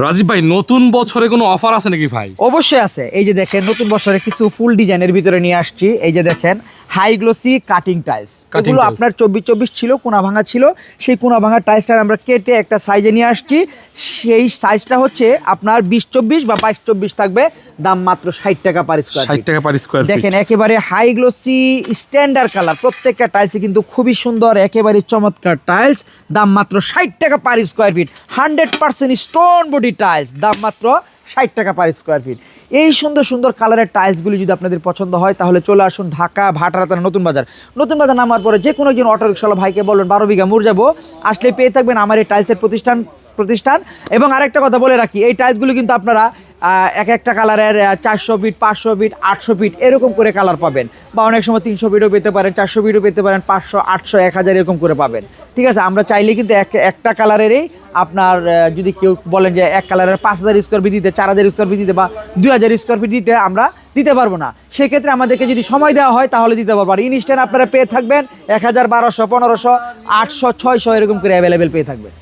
রাজীব ভাই, নতুন বছরে কোনো অফার আছে নাকি ভাই? অবশ্যই আছে। এই যে দেখেন, নতুন বছরে কিছু ফুল ডিজাইনের ভিতরে নিয়ে আসছি। এই যে দেখেন, হাই গ্লোসি কাটিং টাইলস। এগুলো আপনার 24 ছিল, কোনা ভাঙা ছিল, সেই কোনা ভাঙা টাইলসটা আমরা কেটে একটা সাইজে নিয়ে আসছি। সেই সাইজটা হচ্ছে আপনার 20-24 বা 22-24 থাকবে। দাম মাত্র 60 টাকা পার স্কয়ার ফিট। 60 টাকা পার স্কয়ার ফিট। দেখেন একেবারে হাই গ্লোসি স্ট্যান্ডার্ড কালার, প্রত্যেকটা টাইলসই কিন্তু খুবই সুন্দর, একেবারে চমৎকার টাইলস। দাম মাত্র 60 টাকা per square feet. 100% stone body tiles, দাম মাত্র 60 টাকা পার স্কয়ার ফিট। এই সুন্দর সুন্দর কালারের টাইলসগুলি যদি আপনাদের পছন্দ হয় তাহলে চলে আসুন ঢাকা ভাটারা থানা নতুন বাজার। নতুন বাজার নামার পরে যে কোনো একজন অটো রিক্সাওয়ালা ভাইকে বলবেন 12 বিঘা মোড় যাবো, আসলে পেয়ে থাকবেন আমার এই টাইলসের প্রতিষ্ঠান। এবং আরেকটা কথা বলে রাখি, এই টাইলসগুলো কিন্তু আপনারা এক একটা কালারের 400 ফিট, 500 ফিট, 800 ফিট এরকম করে কালার পাবেন, বা অনেক সময় 300 ফিটও পেতে পারেন, 400 ফিটও পেতে পারেন, 500, 800, 1000 এরকম করে পাবেন। ঠিক আছে, আমরা চাইলে কিন্তু একটা কালারেরই আপনার, যদি কেউ বলেন যে এক কালারের 5000 স্কোয়ার ফিট দিতে, 4000 স্কোয়ার ফিট দিতে বা 2000 স্কোয়ার ফিট দিতে, আমরা দিতে পারবো না। সেক্ষেত্রে আমাদেরকে যদি সময় দেওয়া হয় তাহলে দিতে পারবো। আর ইনস্ট্যান্ট আপনারা পেয়ে থাকবেন 1000, 1200, 1500, 800, 600 এরকম করে অ্যাভেলেবেল পেয়ে থাকবেন।